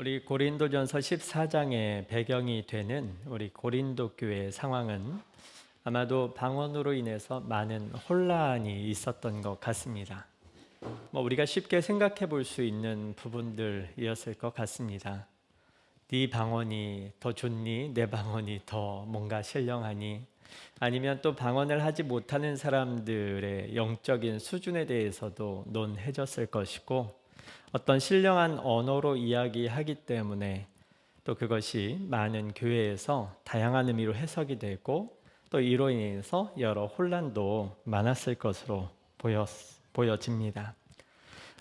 우리 고린도전서 14장의 배경이 되는 우리 고린도 교회의 상황은 아마도 방언으로 인해서 많은 혼란이 있었던 것 같습니다. 우리가 쉽게 생각해 볼 수 있는 부분들이었을 것 같습니다. 네 방언이 더 좋니? 내 방언이 더 뭔가 신령하니? 아니면 또 방언을 하지 못하는 사람들의 영적인 수준에 대해서도 논해졌을 것이고, 어떤 신령한 언어로 이야기하기 때문에 또 그것이 많은 교회에서 다양한 의미로 해석이 되고, 또 이로 인해서 여러 혼란도 많았을 것으로 보여집니다.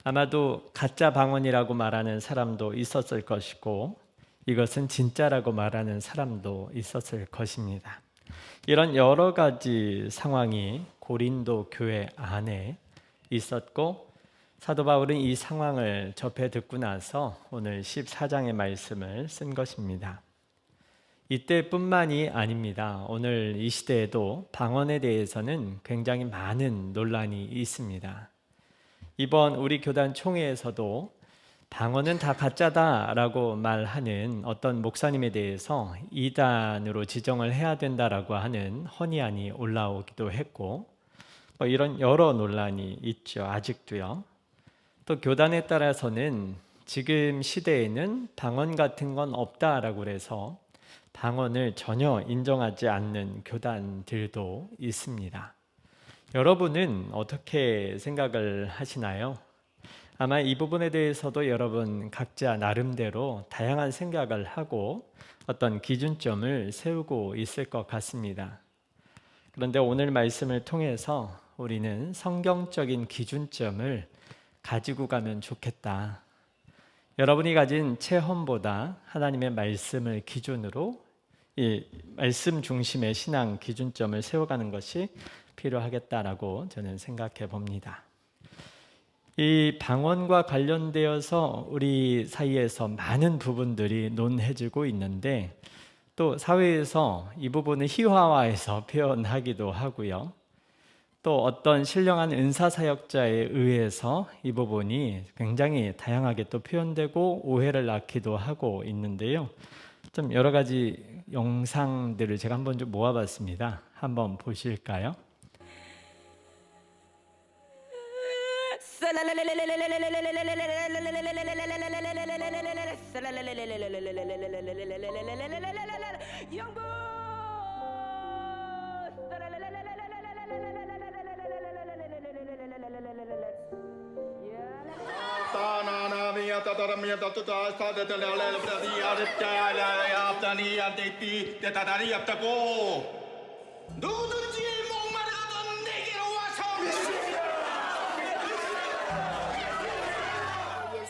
아마도 가짜 방언이라고 말하는 사람도 있었을 것이고, 이것은 진짜라고 말하는 사람도 있었을 것입니다. 이런 여러 가지 상황이 고린도 교회 안에 있었고, 사도 바울은 이 상황을 접해 듣고 나서 오늘 14장의 말씀을 쓴 것입니다. 이때뿐만이 아닙니다. 오늘 이 시대에도 방언에 대해서는 굉장히 많은 논란이 있습니다. 이번 우리 교단 총회에서도 방언은 다 가짜다라고 말하는 어떤 목사님에 대해서 이단으로 지정을 해야 된다라고 하는 헌의안이 올라오기도 했고, 이런 여러 논란이 있죠. 아직도요. 또 교단에 따라서는 지금 시대에는 방언 같은 건 없다라고 해서 방언을 전혀 인정하지 않는 교단들도 있습니다. 여러분은 어떻게 생각을 하시나요? 아마 이 부분에 대해서도 여러분 각자 나름대로 다양한 생각을 하고 어떤 기준점을 세우고 있을 것 같습니다. 그런데 오늘 말씀을 통해서 우리는 성경적인 기준점을 가지고 가면 좋겠다. 여러분이 가진 체험보다 하나님의 말씀을 기준으로 이 말씀 중심의 신앙 기준점을 세워가는 것이 필요하겠다라고 저는 생각해 봅니다. 이 방언과 관련되어서 우리 사이에서 많은 부분들이 논해지고 있는데, 또 사회에서 이 부분을 희화화해서 표현하기도 하고요. 또 어떤 신령한 은사사역자에 의해서 이 부분이 굉장히 다양하게 또 표현되고 오해를 낳기도 하고 있는데요. 좀 여러 가지 영상들을 제가 한번 좀 모아봤습니다. 한번 보실까요? 누구든지 목마르거든 내게로 와서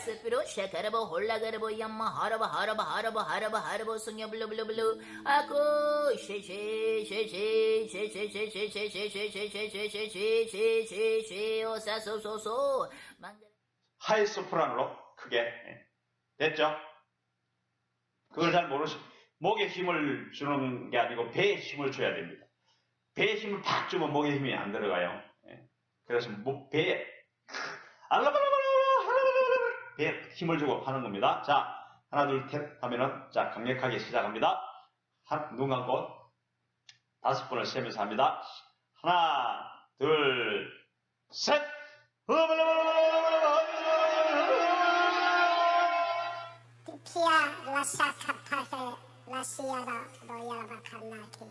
Spiro shakarabo hollagarabo yamma haraba haraba haraba haraba harabo sunya blu blu blu ako she she she she she she she she she she she she she she she she she she 오사소소소 하이 소프라노로 크게 됐죠? 그걸 잘 모르시. 목에 힘을 주는 게 아니고 배에 힘을 줘야 됩니다. 배에 힘을 팍 주면 목에 힘이 안 들어가요. 그래서 배에 배에 힘을 주고 하는 겁니다. 자, 하나 둘 셋 하면은 자 강력하게 시작합니다. 눈 감고 5번을 세면서 합니다. 하나 둘 셋. Pia lascia capare la sierra royava canaki,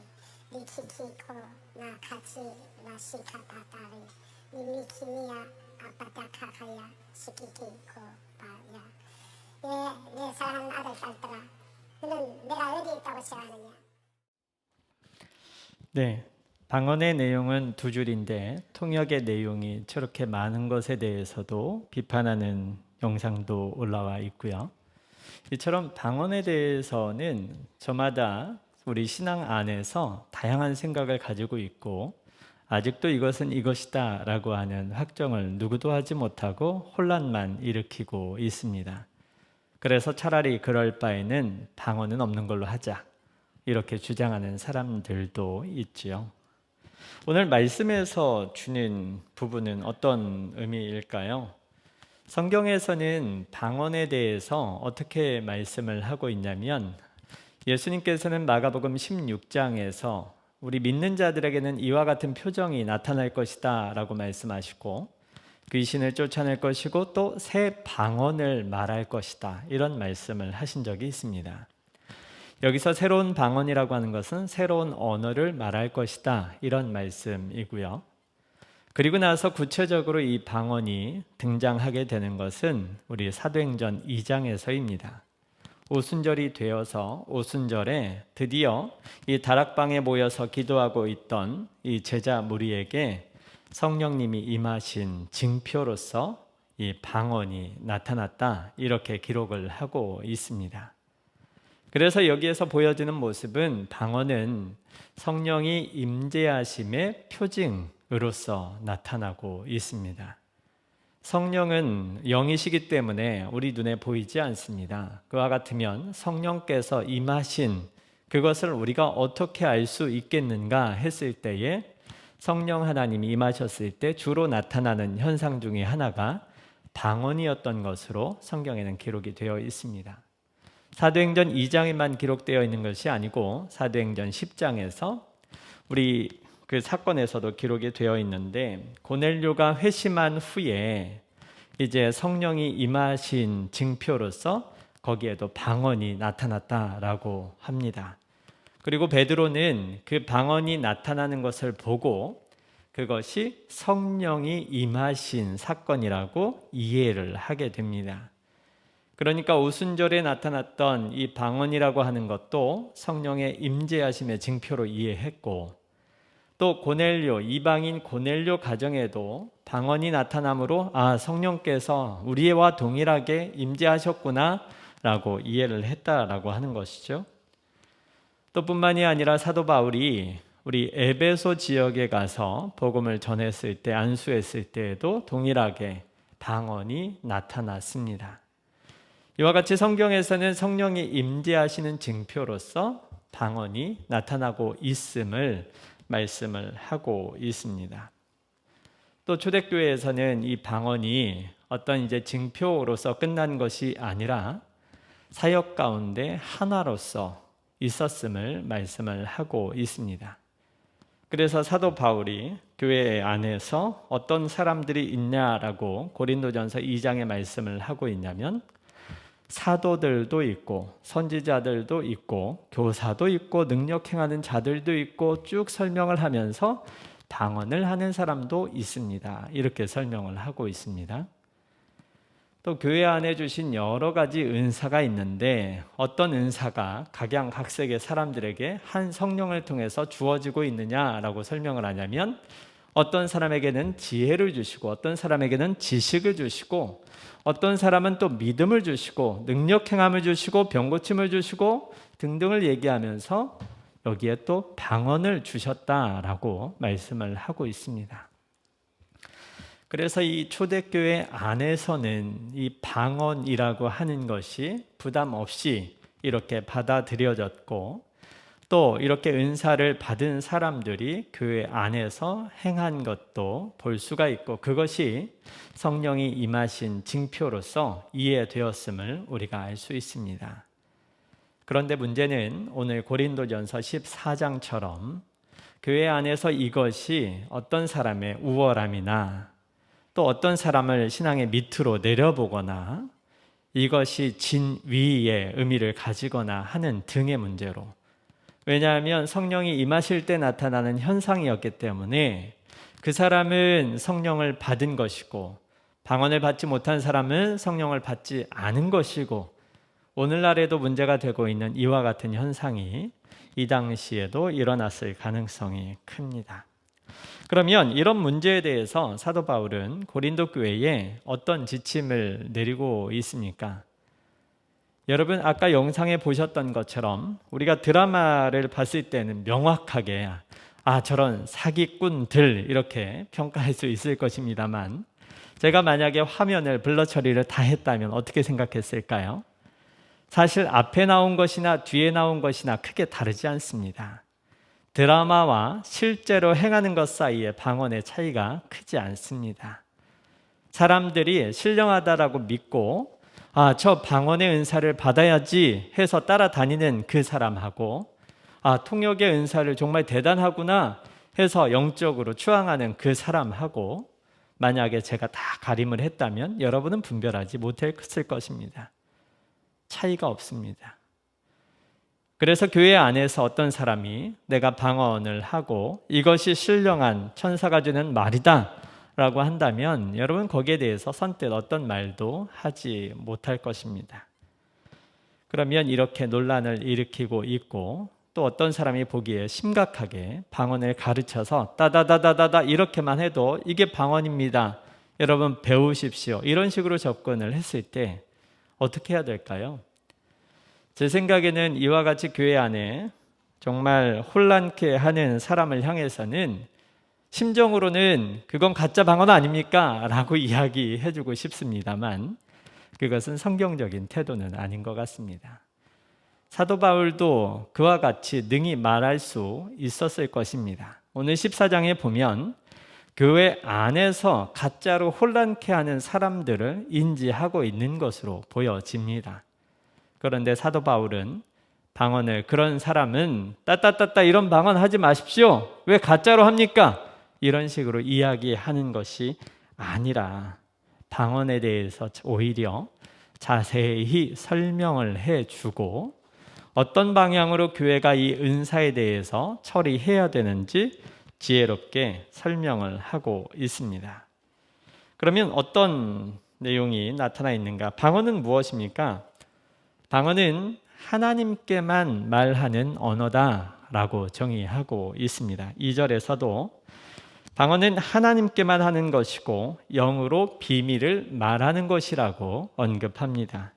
li kikiko na kachi la shika patari, li mikinia apatakakaya shikikiko baya. 내 사랑하는 아들 딸들아, 너는 내가 어디 있다고 생각하느냐? 네, 방언의 내용은 두 줄인데 통역의 내용이 저렇게 많은 것에 대해서도 비판하는 영상도 올라와 있고요. 이처럼 방언에 대해서는 저마다 우리 신앙 안에서 다양한 생각을 가지고 있고, 아직도 이것은 이것이다 라고 하는 확정을 누구도 하지 못하고 혼란만 일으키고 있습니다. 그래서 차라리 그럴 바에는 방언은 없는 걸로 하자, 이렇게 주장하는 사람들도 있지요. 오늘 말씀에서 주는 부분은 어떤 의미일까요? 성경에서는 방언에 대해서 어떻게 말씀을 하고 있냐면 예수님께서는 마가복음 16장에서 우리 믿는 자들에게는 이와 같은 표정이 나타날 것이다 라고 말씀하시고 귀신을 쫓아낼 것이고 또 새 방언을 말할 것이다 이런 말씀을 하신 적이 있습니다. 여기서 새로운 방언이라고 하는 것은 새로운 언어를 말할 것이다 이런 말씀이고요. 그리고 나서 구체적으로 이 방언이 등장하게 되는 것은 우리 사도행전 2장에서입니다. 오순절이 되어서 오순절에 드디어 이 다락방에 모여서 기도하고 있던 이 제자 무리에게 성령님이 임하신 징표로서 이 방언이 나타났다 이렇게 기록을 하고 있습니다. 그래서 여기에서 보여지는 모습은 방언은 성령이 임재하심의 표징으로서 나타나고 있습니다. 성령은 영이시기 때문에 우리 눈에 보이지 않습니다. 그와 같으면 성령께서 임하신 그것을 우리가 어떻게 알 수 있겠는가 했을 때에 성령 하나님이 임하셨을 때 주로 나타나는 현상 중에 하나가 방언이었던 것으로 성경에는 기록이 되어 있습니다. 사도행전 2장에만 기록되어 있는 것이 아니고 사도행전 10장에서 우리 그 사건에서도 기록이 되어 있는데 고넬료가 회심한 후에 이제 성령이 임하신 징표로서 거기에도 방언이 나타났다라고 합니다. 그리고 베드로는 그 방언이 나타나는 것을 보고 그것이 성령이 임하신 사건이라고 이해를 하게 됩니다. 그러니까 오순절에 나타났던 이 방언이라고 하는 것도 성령의 임재하심의 징표로 이해했고 또 고넬료, 이방인 고넬료 가정에도 방언이 나타나므로 성령께서 우리와 동일하게 임재하셨구나 라고 이해를 했다라고 하는 것이죠. 또 뿐만이 아니라 사도 바울이 우리 에베소 지역에 가서 복음을 전했을 때 안수했을 때에도 동일하게 방언이 나타났습니다. 이와 같이 성경에서는 성령이 임재하시는 징표로서 방언이 나타나고 있음을 말씀을 하고 있습니다. 또 초대교회에서는 이 방언이 어떤 이제 징표로서 끝난 것이 아니라 사역 가운데 하나로서 있었음을 말씀을 하고 있습니다. 그래서 사도 바울이 교회 안에서 어떤 사람들이 있냐라고 고린도전서 2장에 말씀을 하고 있냐면 사도들도 있고 선지자들도 있고 교사도 있고 능력 행하는 자들도 있고 쭉 설명을 하면서 방언을 하는 사람도 있습니다. 이렇게 설명을 하고 있습니다. 또 교회 안에 주신 여러 가지 은사가 있는데 어떤 은사가 각양각색의 사람들에게 한 성령을 통해서 주어지고 있느냐라고 설명을 하냐면 어떤 사람에게는 지혜를 주시고 어떤 사람에게는 지식을 주시고 어떤 사람은 또 믿음을 주시고 능력 행함을 주시고 병 고침을 주시고 등등을 얘기하면서 여기에 또 방언을 주셨다라고 말씀을 하고 있습니다. 그래서 이 초대교회 안에서는 이 방언이라고 하는 것이 부담 없이 이렇게 받아들여졌고 또 이렇게 은사를 받은 사람들이 교회 안에서 행한 것도 볼 수가 있고 그것이 성령이 임하신 징표로서 이해되었음을 우리가 알 수 있습니다. 그런데 문제는 오늘 고린도전서 14장처럼 교회 안에서 이것이 어떤 사람의 우월함이나 또 어떤 사람을 신앙의 밑으로 내려보거나 이것이 진위의 의미를 가지거나 하는 등의 문제로 왜냐하면 성령이 임하실 때 나타나는 현상이었기 때문에 그 사람은 성령을 받은 것이고 방언을 받지 못한 사람은 성령을 받지 않은 것이고 오늘날에도 문제가 되고 있는 이와 같은 현상이 이 당시에도 일어났을 가능성이 큽니다. 그러면 이런 문제에 대해서 사도 바울은 고린도 교회에 어떤 지침을 내리고 있습니까? 여러분 아까 영상에 보셨던 것처럼 우리가 드라마를 봤을 때는 명확하게 저런 사기꾼들 이렇게 평가할 수 있을 것입니다만 제가 만약에 화면을 블러 처리를 다 했다면 어떻게 생각했을까요? 사실 앞에 나온 것이나 뒤에 나온 것이나 크게 다르지 않습니다. 드라마와 실제로 행하는 것 사이의 방언의 차이가 크지 않습니다. 사람들이 신령하다라고 믿고 저 방언의 은사를 받아야지 해서 따라다니는 그 사람하고 통역의 은사를 정말 대단하구나 해서 영적으로 추앙하는 그 사람하고 만약에 제가 다 가림을 했다면 여러분은 분별하지 못했을 것입니다. 차이가 없습니다. 그래서 교회 안에서 어떤 사람이 내가 방언을 하고 이것이 신령한 천사가 주는 말이다 라고 한다면 여러분 거기에 대해서 선뜻 어떤 말도 하지 못할 것입니다. 그러면 이렇게 논란을 일으키고 있고 또 어떤 사람이 보기에 심각하게 방언을 가르쳐서 따다다다다다 이렇게만 해도 이게 방언입니다. 여러분 배우십시오. 이런 식으로 접근을 했을 때 어떻게 해야 될까요? 제 생각에는 이와 같이 교회 안에 정말 혼란케 하는 사람을 향해서는 심정으로는 그건 가짜 방언 아닙니까? 라고 이야기해주고 싶습니다만 그것은 성경적인 태도는 아닌 것 같습니다. 사도 바울도 그와 같이 능히 말할 수 있었을 것입니다. 오늘 14장에 보면 교회 안에서 가짜로 혼란케 하는 사람들을 인지하고 있는 것으로 보여집니다. 그런데 사도 바울은 방언을 그런 사람은 따따따따 이런 방언 하지 마십시오. 왜 가짜로 합니까? 이런 식으로 이야기하는 것이 아니라 방언에 대해서 오히려 자세히 설명을 해주고 어떤 방향으로 교회가 이 은사에 대해서 처리해야 되는지 지혜롭게 설명을 하고 있습니다. 그러면 어떤 내용이 나타나 있는가? 방언은 무엇입니까? 방언은 하나님께만 말하는 언어다라고 정의하고 있습니다. 2절에서도 방언은 하나님께만 하는 것이고 영으로 비밀을 말하는 것이라고 언급합니다.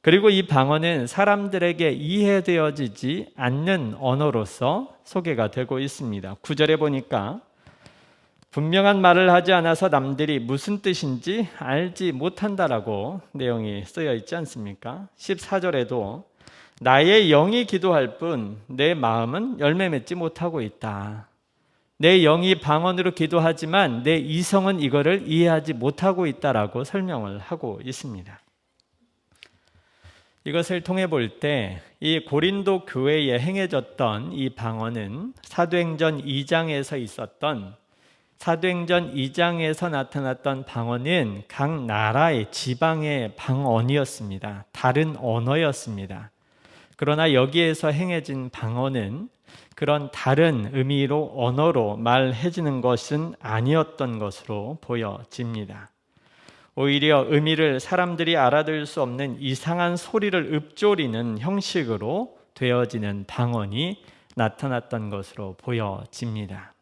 그리고 이 방언은 사람들에게 이해되어지지 않는 언어로서 소개가 되고 있습니다. 9절에 보니까 분명한 말을 하지 않아서 남들이 무슨 뜻인지 알지 못한다라고 내용이 쓰여 있지 않습니까? 14절에도 나의 영이 기도할 뿐 내 마음은 열매 맺지 못하고 있다. 내 영이 방언으로 기도하지만 내 이성은 이거를 이해하지 못하고 있다라고 설명을 하고 있습니다. 이것을 통해 볼 때 이 고린도 교회에 행해졌던 이 방언은 사도행전 2장에서 있었던 사도행전 2장에서 나타났던 방언은 각 나라의 지방의 방언이었습니다. 다른 언어였습니다. 그러나 여기에서 행해진 방언은 그런 다른 의미로 언어로 말해지는 것은 아니었던 것으로 보여집니다. 오히려 의미를 사람들이 알아들을 수 없는 이상한 소리를 읊조리는 형식으로 되어지는 방언이 나타났던 것으로 보여집니다.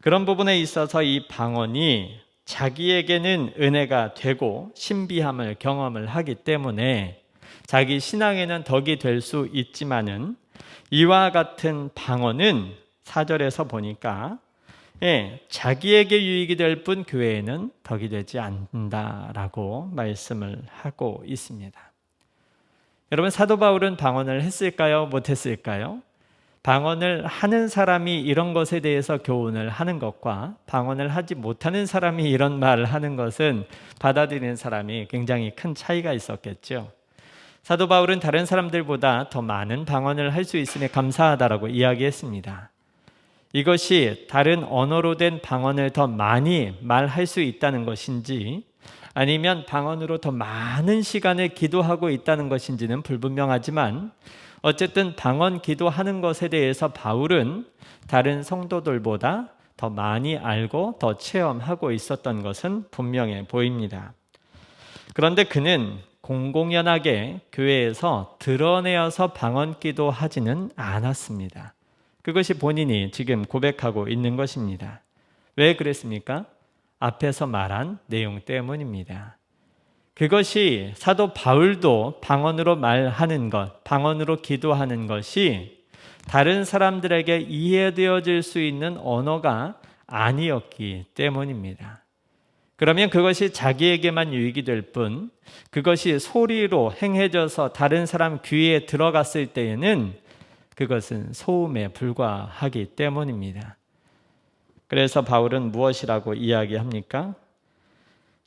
그런 부분에 있어서 이 방언이 자기에게는 은혜가 되고 신비함을 경험을 하기 때문에 자기 신앙에는 덕이 될 수 있지만은 이와 같은 방언은 4절에서 보니까 자기에게 유익이 될 뿐 교회에는 덕이 되지 않는다라고 말씀을 하고 있습니다. 여러분 사도 바울은 방언을 했을까요? 못했을까요? 방언을 하는 사람이 이런 것에 대해서 교훈을 하는 것과 방언을 하지 못하는 사람이 이런 말을 하는 것은 받아들이는 사람이 굉장히 큰 차이가 있었겠죠. 사도 바울은 다른 사람들보다 더 많은 방언을 할 수 있음에 감사하다라고 이야기했습니다. 이것이 다른 언어로 된 방언을 더 많이 말할 수 있다는 것인지 아니면 방언으로 더 많은 시간을 기도하고 있다는 것인지는 불분명하지만 어쨌든 방언 기도하는 것에 대해서 바울은 다른 성도들보다 더 많이 알고 더 체험하고 있었던 것은 분명해 보입니다. 그런데 그는 공공연하게 교회에서 드러내어서 방언 기도하지는 않았습니다. 그것이 본인이 지금 고백하고 있는 것입니다. 왜 그랬습니까? 앞에서 말한 내용 때문입니다. 그것이 사도 바울도 방언으로 말하는 것, 방언으로 기도하는 것이 다른 사람들에게 이해되어질 수 있는 언어가 아니었기 때문입니다. 그러면 그것이 자기에게만 유익이 될 뿐 그것이 소리로 행해져서 다른 사람 귀에 들어갔을 때에는 그것은 소음에 불과하기 때문입니다. 그래서 바울은 무엇이라고 이야기합니까?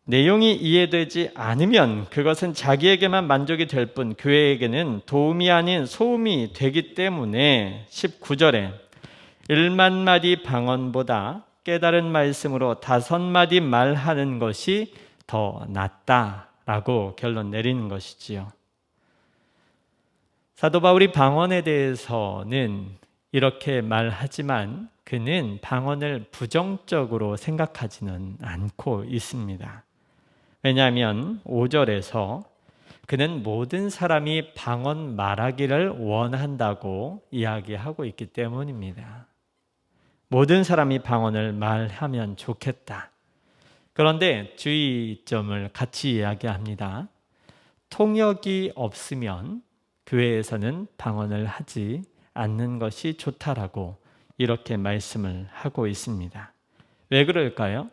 내용이 이해되지 않으면 그것은 자기에게만 만족이 될 뿐 교회에게는 도움이 아닌 소음이 되기 때문에 19절에 1만 마디 방언보다 깨달은 말씀으로 5마디 말하는 것이 더 낫다라고 결론 내리는 것이지요. 사도 바울이 방언에 대해서는 이렇게 말하지만 그는 방언을 부정적으로 생각하지는 않고 있습니다. 왜냐하면 5절에서 그는 모든 사람이 방언 말하기를 원한다고 이야기하고 있기 때문입니다. 모든 사람이 방언을 말하면 좋겠다. 그런데 주의점을 같이 이야기합니다. 통역이 없으면 교회에서는 방언을 하지 않는 것이 좋다라고 이렇게 말씀을 하고 있습니다. 왜 그럴까요?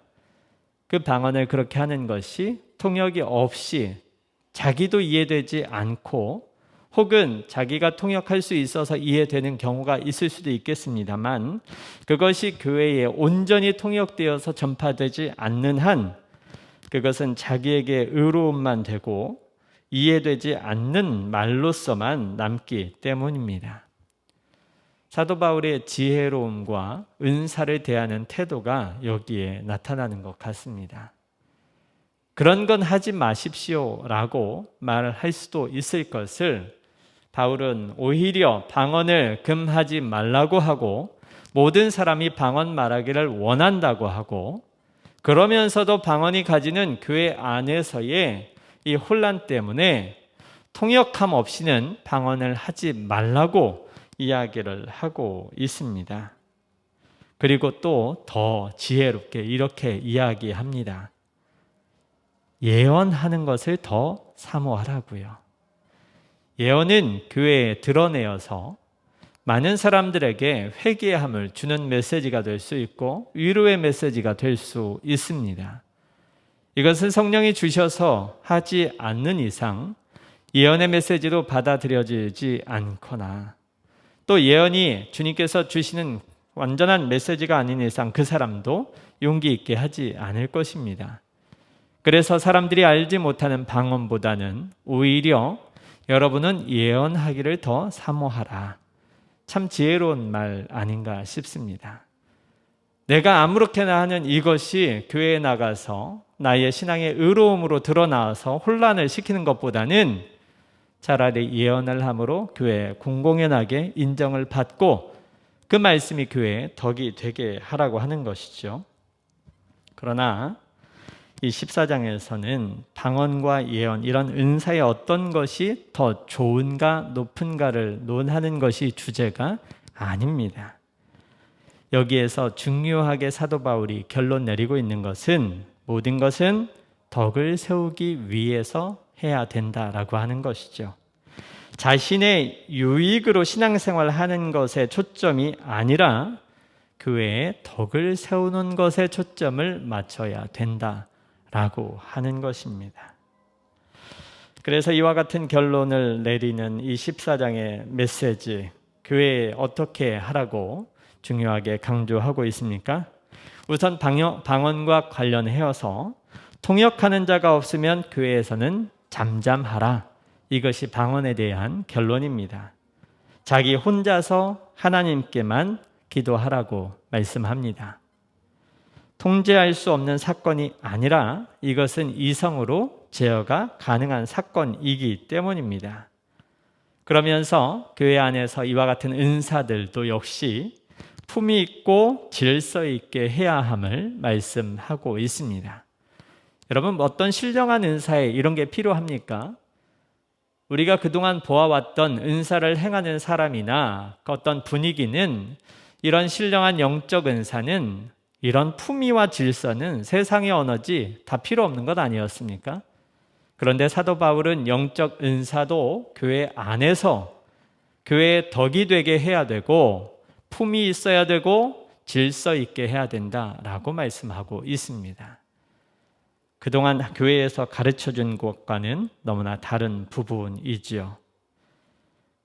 그 방언을 그렇게 하는 것이 통역이 없이 자기도 이해되지 않고 혹은 자기가 통역할 수 있어서 이해되는 경우가 있을 수도 있겠습니다만 그것이 교회에 온전히 통역되어서 전파되지 않는 한 그것은 자기에게 의로움만 되고 이해되지 않는 말로서만 남기 때문입니다. 사도 바울의 지혜로움과 은사를 대하는 태도가 여기에 나타나는 것 같습니다. 그런 건 하지 마십시오라고 말할 수도 있을 것을 바울은 오히려 방언을 금하지 말라고 하고 모든 사람이 방언 말하기를 원한다고 하고 그러면서도 방언이 가지는 교회 안에서의 이 혼란 때문에 통역함 없이는 방언을 하지 말라고 이야기를 하고 있습니다. 그리고 또 더 지혜롭게 이렇게 이야기합니다. 예언하는 것을 더 사모하라고요. 예언은 교회에 드러내어서 많은 사람들에게 회개함을 주는 메시지가 될 수 있고 위로의 메시지가 될 수 있습니다. 이것은 성령이 주셔서 하지 않는 이상 예언의 메시지로 받아들여지지 않거나 또 예언이 주님께서 주시는 완전한 메시지가 아닌 이상 그 사람도 용기 있게 하지 않을 것입니다. 그래서 사람들이 알지 못하는 방언보다는 오히려 여러분은 예언하기를 더 사모하라. 참 지혜로운 말 아닌가 싶습니다. 내가 아무렇게나 하는 이것이 교회에 나가서 나의 신앙의 의로움으로 드러나서 혼란을 시키는 것보다는 차라리 예언을 함으로 교회에 공공연하게 인정을 받고 그 말씀이 교회에 덕이 되게 하라고 하는 것이죠. 그러나 이 14장에서는 방언과 예언 이런 은사의 어떤 것이 더 좋은가 높은가를 논하는 것이 주제가 아닙니다. 여기에서 중요하게 사도 바울이 결론 내리고 있는 것은 모든 것은 덕을 세우기 위해서 해야 된다라고 하는 것이죠. 자신의 유익으로 신앙생활을 하는 것에 초점이 아니라 교회에 덕을 세우는 것에 초점을 맞춰야 된다라고 하는 것입니다. 그래서 이와 같은 결론을 내리는 이 14장의 메시지, 교회에 어떻게 하라고 중요하게 강조하고 있습니까? 우선 방언과 관련해서 통역하는 자가 없으면 교회에서는 잠잠하라. 이것이 방언에 대한 결론입니다. 자기 혼자서 하나님께만 기도하라고 말씀합니다. 통제할 수 없는 사건이 아니라 이것은 이성으로 제어가 가능한 사건이기 때문입니다. 그러면서 교회 안에서 이와 같은 은사들도 역시 품위 있고 질서 있게 해야 함을 말씀하고 있습니다. 여러분, 어떤 신령한 은사에 이런 게 필요합니까? 우리가 그동안 보아왔던 은사를 행하는 사람이나 어떤 분위기는 이런 신령한 영적 은사는 이런 품위와 질서는 세상의 언어지 다 필요 없는 것 아니었습니까? 그런데 사도 바울은 영적 은사도 교회 안에서 교회의 덕이 되게 해야 되고 품이 있어야 되고 질서 있게 해야 된다라고 말씀하고 있습니다. 그동안 교회에서 가르쳐준 것과는 너무나 다른 부분이지요.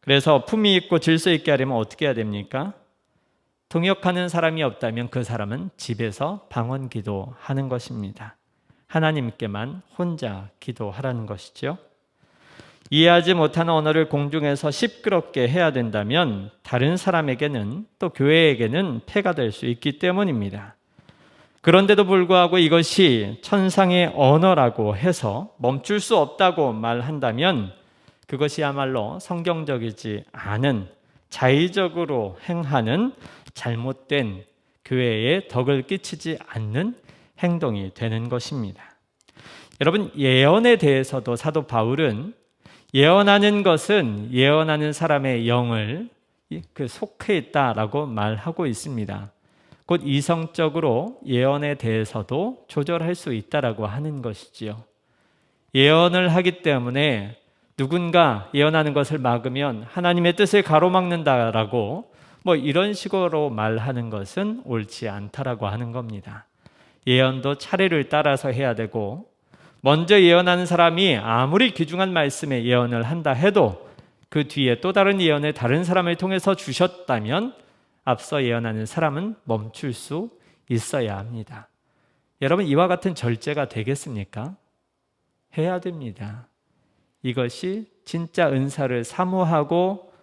그래서 품위 있고 질서 있게 하려면 어떻게 해야 됩니까? 통역하는 사람이 없다면 그 사람은 집에서 방언 기도하는 것입니다. 하나님께만 혼자 기도하라는 것이죠. 이해하지 못하는 언어를 공중에서 시끄럽게 해야 된다면 다른 사람에게는 또 교회에게는 폐가 될 수 있기 때문입니다. 그런데도 불구하고 이것이 천상의 언어라고 해서 멈출 수 없다고 말한다면 그것이야말로 성경적이지 않은 자의적으로 행하는 잘못된 교회에 덕을 끼치지 않는 행동이 되는 것입니다. 여러분, 예언에 대해서도 사도 바울은 예언하는 것은 예언하는 사람의 영을 속해 있다라고 말하고 있습니다. 곧 이성적으로 예언에 대해서도 조절할 수 있다라고 하는 것이지요. 예언을 하기 때문에 누군가 예언하는 것을 막으면 하나님의 뜻을 가로막는다라고 이런 식으로 말하는 것은 옳지 않다라고 하는 겁니다. 예언도 차례를 따라서 해야 되고 먼저 예언하는 사람이 아무리 귀중한 말씀에 예언을 한다 해도 그 뒤에 또 다른 예언을 다른 사람을 통해서 주셨다면 앞서 예언하는 사람은 멈출 수 있어야 합니다. 여러분, 이와 같은 절제가 되겠습니까? 해야 됩니다. 이것이 진짜 은사를 사모하고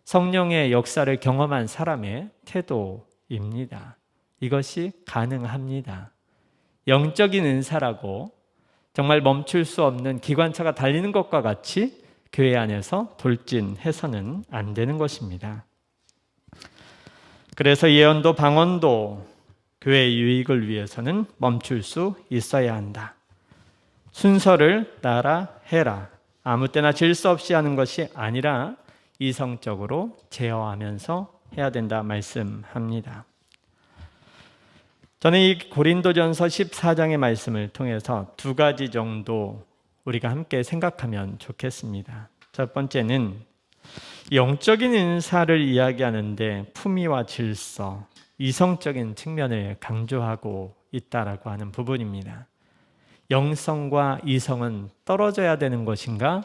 성령의 역사를 경험한 사람의 태도입니다. 이것이 가능합니다. 영적인 은사라고 정말 멈출 수 없는 기관차가 달리는 것과 같이 교회 안에서 돌진해서는 안 되는 것입니다. 그래서 예언도 방언도 교회의 유익을 위해서는 멈출 수 있어야 한다. 순서를 따라 해라. 아무 때나 질서 없이 하는 것이 아니라 이성적으로 제어하면서 해야 된다 말씀합니다. 저는 이 고린도전서 14장의 말씀을 통해서 두 가지 정도 우리가 함께 생각하면 좋겠습니다. 첫 번째는 영적인 은사를 이야기하는데 품위와 질서, 이성적인 측면을 강조하고 있다라고 하는 부분입니다. 영성과 이성은 떨어져야 되는 것인가?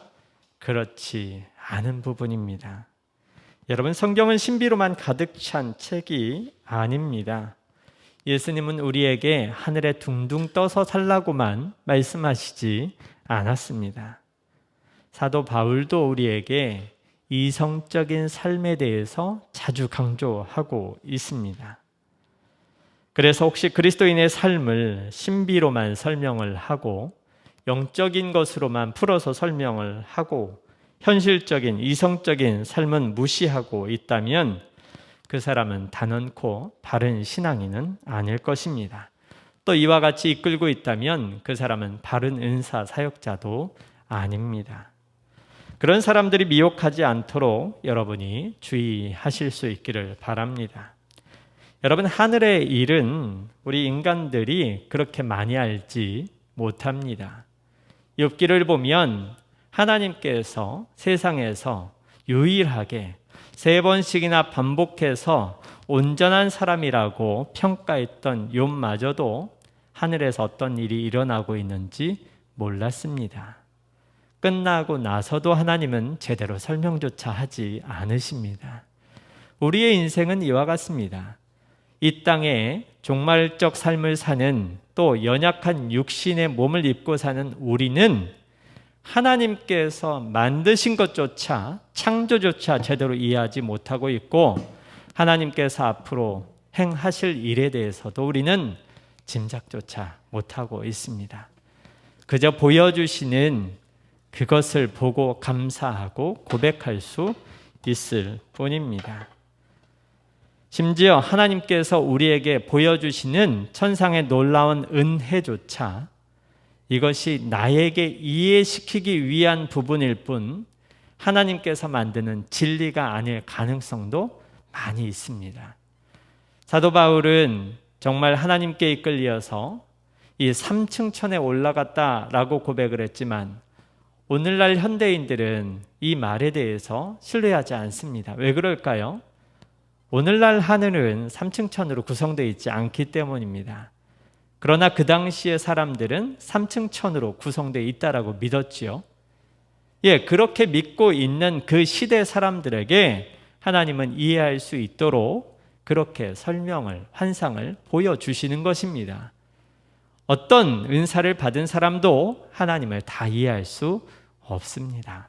그렇지 않은 부분입니다. 여러분, 성경은 신비로만 가득 찬 책이 아닙니다. 예수님은 우리에게 하늘에 둥둥 떠서 살라고만 말씀하시지 않았습니다. 사도 바울도 우리에게 이성적인 삶에 대해서 자주 강조하고 있습니다. 그래서 혹시 그리스도인의 삶을 신비로만 설명을 하고 영적인 것으로만 풀어서 설명을 하고 현실적인 이성적인 삶은 무시하고 있다면 그 사람은 단언코 바른 신앙인은 아닐 것입니다. 또 이와 같이 이끌고 있다면 그 사람은 바른 은사 사역자도 아닙니다. 그런 사람들이 미혹하지 않도록 여러분이 주의하실 수 있기를 바랍니다. 여러분, 하늘의 일은 우리 인간들이 그렇게 많이 알지 못합니다. 욥기를 보면 하나님께서 세상에서 유일하게 3번씩이나 반복해서 온전한 사람이라고 평가했던 욥마저도 하늘에서 어떤 일이 일어나고 있는지 몰랐습니다. 끝나고 나서도 하나님은 제대로 설명조차 하지 않으십니다. 우리의 인생은 이와 같습니다. 이 땅에 종말적 삶을 사는 또 연약한 육신의 몸을 입고 사는 우리는 하나님께서 만드신 것조차 창조조차 제대로 이해하지 못하고 있고 하나님께서 앞으로 행하실 일에 대해서도 우리는 짐작조차 못하고 있습니다. 그저 보여주시는 그것을 보고 감사하고 고백할 수 있을 뿐입니다. 심지어 하나님께서 우리에게 보여주시는 천상의 놀라운 은혜조차 이것이 나에게 이해시키기 위한 부분일 뿐 하나님께서 만드는 진리가 아닐 가능성도 많이 있습니다. 사도 바울은 정말 하나님께 이끌려서 이 3층 천에 올라갔다라고 고백을 했지만 오늘날 현대인들은 이 말에 대해서 신뢰하지 않습니다. 왜 그럴까요? 오늘날 하늘은 3층 천으로 구성되어 있지 않기 때문입니다. 그러나 그 당시의 사람들은 3층 천으로 구성되어 있다라고 믿었지요. 그렇게 믿고 있는 그 시대 사람들에게 하나님은 이해할 수 있도록 그렇게 설명을, 환상을 보여주시는 것입니다. 어떤 은사를 받은 사람도 하나님을 다 이해할 수 없습니다.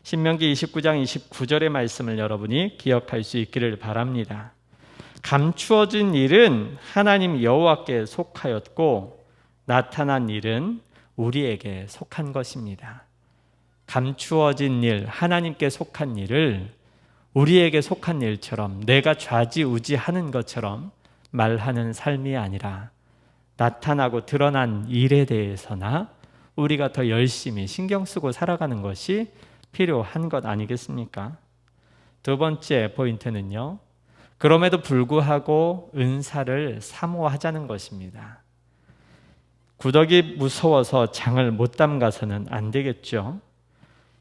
신명기 29장 29절의 말씀을 여러분이 기억할 수 있기를 바랍니다. 감추어진 일은 하나님 여호와께 속하였고 나타난 일은 우리에게 속한 것입니다. 감추어진 일, 하나님께 속한 일을 우리에게 속한 일처럼 내가 좌지우지하는 것처럼 말하는 삶이 아니라 나타나고 드러난 일에 대해서나 우리가 더 열심히 신경 쓰고 살아가는 것이 필요한 것 아니겠습니까? 두 번째 포인트는요, 그럼에도 불구하고 은사를 사모하자는 것입니다. 구더기 무서워서 장을 못 담가서는 안 되겠죠.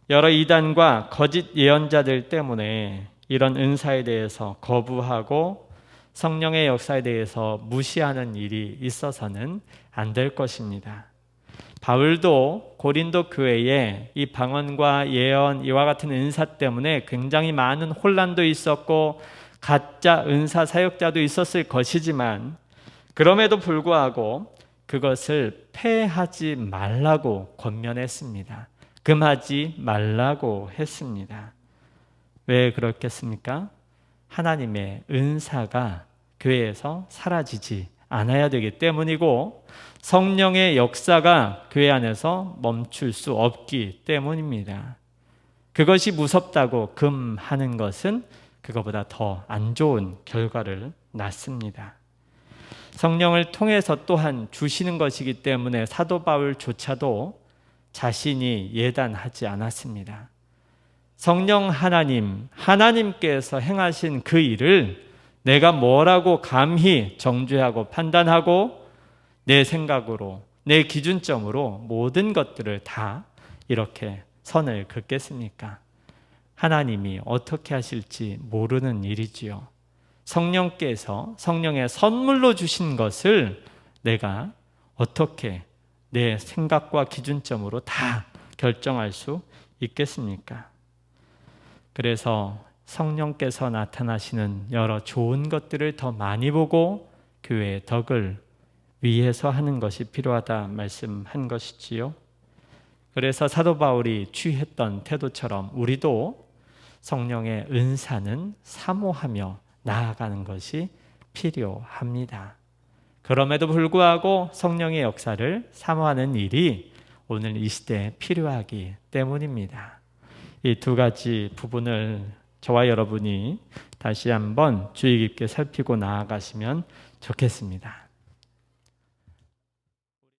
여러 이단과 거짓 예언자들 때문에 이런 은사에 대해서 거부하고 성령의 역사에 대해서 무시하는 일이 있어서는 안 될 것입니다. 바울도 고린도 교회에 이 방언과 예언, 이와 같은 은사 때문에 굉장히 많은 혼란도 있었고 가짜 은사 사역자도 있었을 것이지만 그럼에도 불구하고 그것을 폐하지 말라고 권면했습니다. 금하지 말라고 했습니다. 왜 그렇겠습니까? 하나님의 은사가 교회에서 사라지지 않아야 되기 때문이고 성령의 역사가 교회 안에서 멈출 수 없기 때문입니다. 그것이 무섭다고 금하는 것은 그것보다 더 안 좋은 결과를 낳습니다. 성령을 통해서 또한 주시는 것이기 때문에 사도 바울조차도 자신이 예단하지 않았습니다. 성령 하나님께서 행하신 그 일을 내가 뭐라고 감히 정죄하고 판단하고 내 생각으로, 내 기준점으로 모든 것들을 다 이렇게 선을 긋겠습니까? 하나님이 어떻게 하실지 모르는 일이지요. 성령께서 성령의 선물로 주신 것을 내가 어떻게 내 생각과 기준점으로 다 결정할 수 있겠습니까? 그래서 성령께서 나타나시는 여러 좋은 것들을 더 많이 보고 교회의 덕을 위해서 하는 것이 필요하다 말씀한 것이지요. 그래서 사도 바울이 취했던 태도처럼 우리도 성령의 은사는 사모하며 나아가는 것이 필요합니다. 그럼에도 불구하고 성령의 역사를 사모하는 일이 오늘 이 시대에 필요하기 때문입니다. 이 두 가지 부분을 저와 여러분이 다시 한번 주의 깊게 살피고 나아가시면 좋겠습니다.